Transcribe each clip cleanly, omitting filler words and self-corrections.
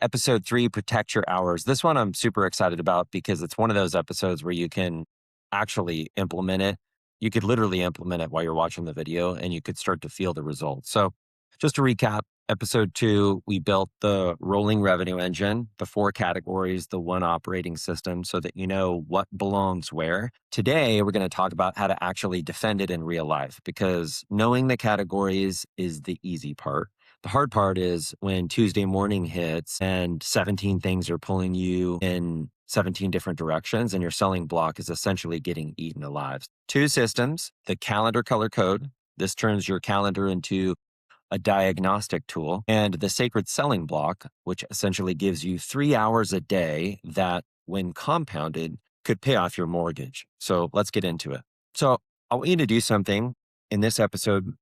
Episode 3, Protect Your Hours. This one I'm super excited about because it's one of those episodes where you can actually implement it. You could literally implement it while you're watching the video and you could start to feel the results. So, just to recap, episode 2, we built the rolling revenue engine, the 4 categories, the one operating system so that you know what belongs where. Today, we're going to talk about how to actually defend it in real life because knowing the categories is the easy part. The hard part is when Tuesday morning hits and 17 things are pulling you in 17 different directions and your selling block is essentially getting eaten alive. 2 systems, the calendar color code. This turns your calendar into a diagnostic tool, and the sacred selling block, which essentially gives you 3 hours a day that, when compounded, could pay off your mortgage. So let's get into it. So I want you to do something in this episode.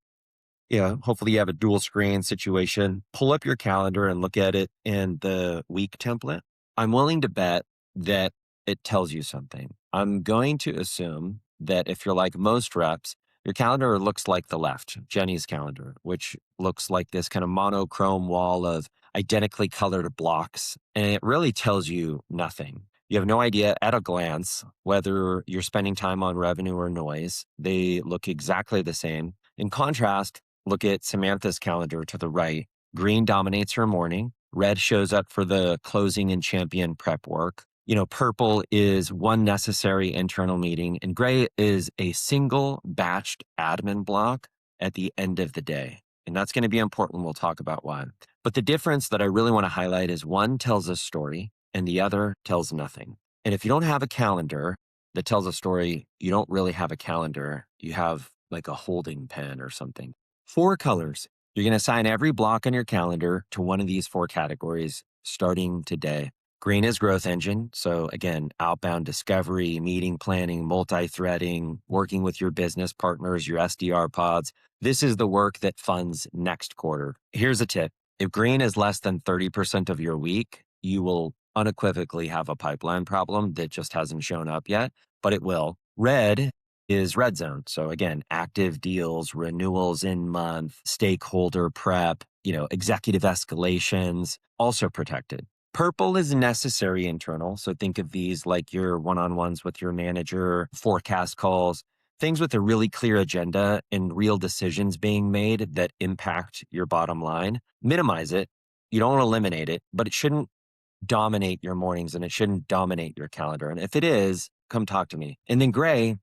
Yeah, hopefully you have a dual screen situation. Pull up your calendar and look at it in the week template. I'm willing to bet that it tells you something. I'm going to assume that if you're like most reps, your calendar looks like the left, Jenny's calendar, which looks like this kind of monochrome wall of identically colored blocks. And it really tells you nothing. You have no idea at a glance whether you're spending time on revenue or noise. They look exactly the same. In contrast, look at Samantha's calendar to the right. Green dominates her morning. Red shows up for the closing and champion prep work. Purple is one necessary internal meeting, and gray is a single batched admin block at the end of the day. And that's going to be important. We'll talk about why. But the difference that I really want to highlight is one tells a story and the other tells nothing. And if you don't have a calendar that tells a story, you don't really have a calendar. You have like a holding pen or something. 4 colors. You're going to assign every block on your calendar to one of these 4 categories starting today. Green is growth engine. So again, outbound discovery, meeting planning, multi-threading, working with your business partners, your SDR pods. This is the work that funds next quarter. Here's a tip. If green is less than 30% of your week, you will unequivocally have a pipeline problem that just hasn't shown up yet, but it will. Red is red zone. So again, active deals, renewals in month, stakeholder prep, executive escalations, also protected. Purple is necessary internal. So think of these like your one-on-ones with your manager, forecast calls, things with a really clear agenda and real decisions being made that impact your bottom line. Minimize it. You don't want to eliminate it, but it shouldn't dominate your mornings and it shouldn't dominate your calendar. And if it is, come talk to me. And then gray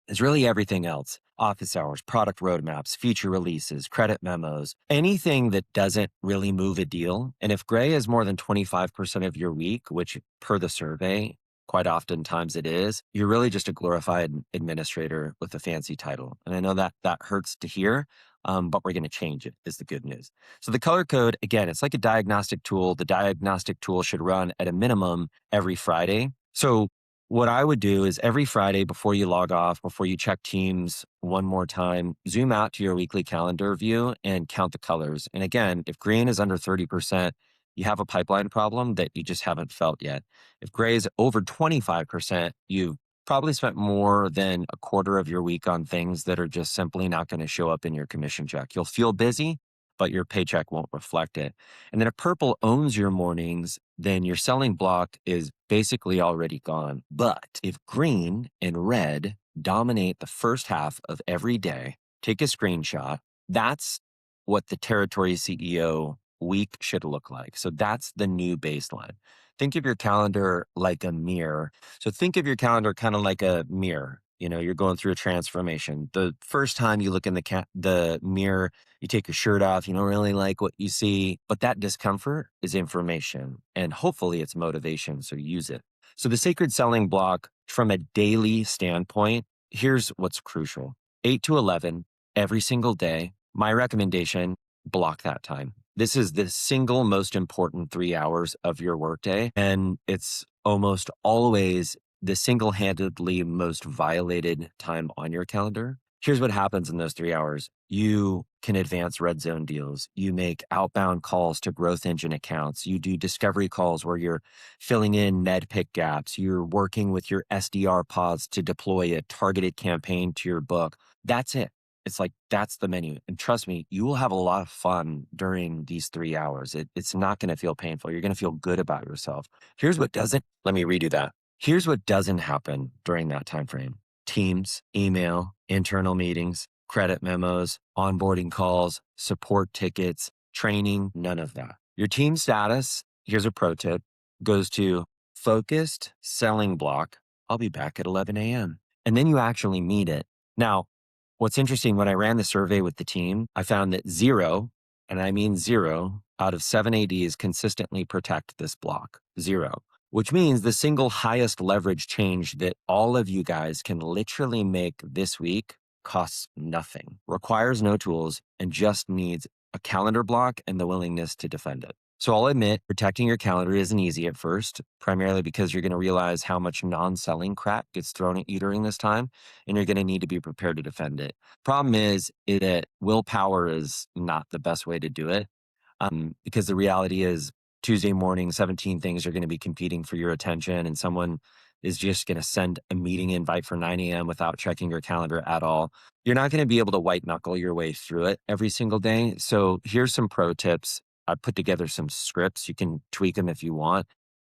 is really everything else. Office hours, product roadmaps, feature releases, credit memos, anything that doesn't really move a deal. And if gray is more than 25% of your week, which per the survey, quite oftentimes it is, you're really just a glorified administrator with a fancy title. And I know that hurts to hear, but we're going to change it is the good news. So the color code, again, it's like a diagnostic tool. The diagnostic tool should run at a minimum every Friday. So what I would do is every Friday before you log off, before you check Teams one more time, zoom out to your weekly calendar view and count the colors. And again, if green is under 30%, you have a pipeline problem that you just haven't felt yet. If gray is over 25%, you've probably spent more than a quarter of your week on things that are just simply not going to show up in your commission check. You'll feel busy, but your paycheck won't reflect it. And then if purple owns your mornings, then your selling block is basically already gone. But if green and red dominate the first half of every day, take a screenshot. That's what the territory CEO week should look like. So that's the new baseline. Think of your calendar like a mirror. So think of your calendar kind of like a mirror. You're going through a transformation. The first time you look in the mirror, you take your shirt off, you don't really like what you see, but that discomfort is information and hopefully it's motivation. So use it. So the sacred selling block from a daily standpoint, here's what's crucial. 8 to 11 every single day. My recommendation, block that time. This is the single most important 3 hours of your workday. And it's almost always the single-handedly most violated time on your calendar. Here's what happens in those 3 hours. You can advance red zone deals. You make outbound calls to growth engine accounts. You do discovery calls where you're filling in med pick gaps. You're working with your SDR pods to deploy a targeted campaign to your book. That's it. It's like, that's the menu. And trust me, you will have a lot of fun during these 3 hours. It's not going to feel painful. You're going to feel good about yourself. Here's what doesn't, let me redo that. Here's what doesn't happen during that time frame. Teams, email, internal meetings, credit memos, onboarding calls, support tickets, training, none of that. Your team status, here's a pro tip, goes to focused selling block. I'll be back at 11 a.m. And then you actually meet it. Now, what's interesting, when I ran the survey with the team, I found that 0, and I mean 0, out of 7 ADs consistently protect this block. 0. Which means the single highest leverage change that all of you guys can literally make this week costs nothing, requires no tools, and just needs a calendar block and the willingness to defend it. So I'll admit, protecting your calendar isn't easy at first, primarily because you're going to realize how much non-selling crap gets thrown at you during this time, and you're going to need to be prepared to defend it. Problem is that willpower is not the best way to do it, because the reality is Tuesday morning, 17 things are going to be competing for your attention, and someone is just going to send a meeting invite for 9 a.m. without checking your calendar at all. You're not going to be able to white knuckle your way through it every single day. So here's some pro tips. I put together some scripts. You can tweak them if you want,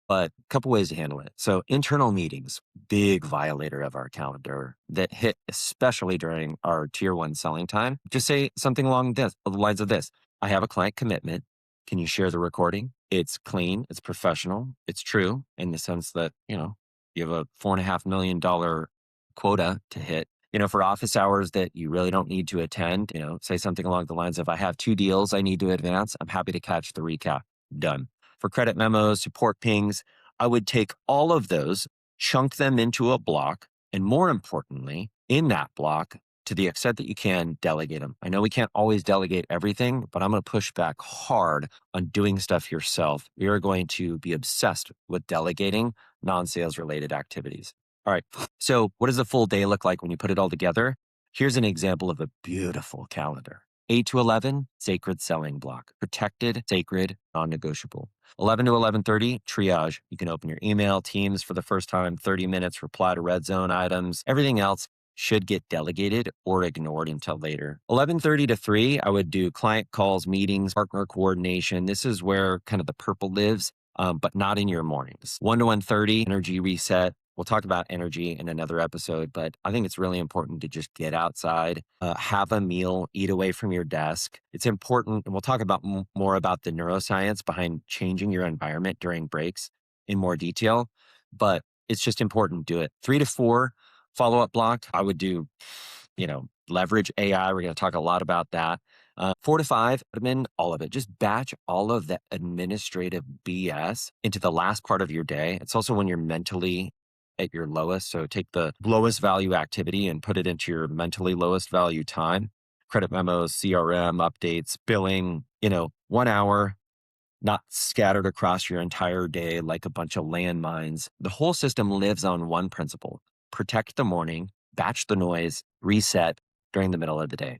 but a couple ways to handle it. So internal meetings, big violator of our calendar that hit especially during our tier 1 selling time. Just say something along the lines of this. I have a client commitment. Can you share the recording? It's clean, it's professional, it's true in the sense that, you have a $4.5 million quota to hit. For office hours that you really don't need to attend, say something along the lines of, I have 2 deals I need to advance. I'm happy to catch the recap. Done. For credit memos, support pings, I would take all of those, chunk them into a block, and more importantly, in that block, to the extent that you can, delegate them. I know we can't always delegate everything, but I'm going to push back hard on doing stuff yourself. We are going to be obsessed with delegating non-sales related activities. All right. So what does a full day look like when you put it all together? Here's an example of a beautiful calendar. 8 to 11, sacred selling block. Protected, sacred, non-negotiable. 11 to 11:30, triage. You can open your email, Teams for the first time, 30 minutes, reply to red zone items. Everything else should get delegated or ignored until later. 11:30 to 3, I would do client calls, meetings, partner coordination. This is where kind of the purple lives, but not in your mornings. 1 to 1:30, energy reset. We'll talk about energy in another episode, but I think it's really important to just get outside, have a meal, eat away from your desk. It's important, and we'll talk about more about the neuroscience behind changing your environment during breaks in more detail, but it's just important to do it. 3 to 4, follow-up block. I would do, leverage AI. We're going to talk a lot about that. 4 to 5, admin, all of it. Just batch all of the administrative BS into the last part of your day. It's also when you're mentally at your lowest. So take the lowest value activity and put it into your mentally lowest value time. Credit memos, CRM updates, billing, 1 hour, not scattered across your entire day like a bunch of landmines. The whole system lives on one principle: protect the morning, batch the noise, reset during the middle of the day.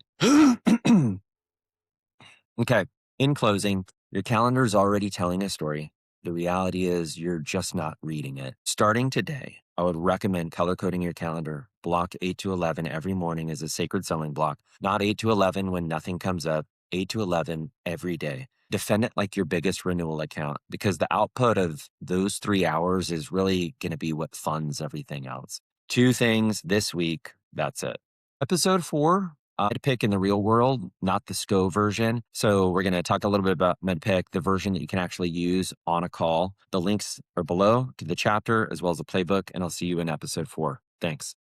Okay. In closing, your calendar is already telling a story. The reality is you're just not reading it. Starting today, I would recommend color coding your calendar. Block 8 to 11 every morning is a sacred selling block. Not 8 to 11 when nothing comes up, 8 to 11 every day. Defend it like your biggest renewal account, because the output of those 3 hours is really going to be what funds everything else. 2 things this week. That's it. Episode 4. MedPick in the real world, not the SCO version. So we're going to talk a little bit about MedPick, the version that you can actually use on a call. The links are below to the chapter as well as the playbook, and I'll see you in episode 4. Thanks.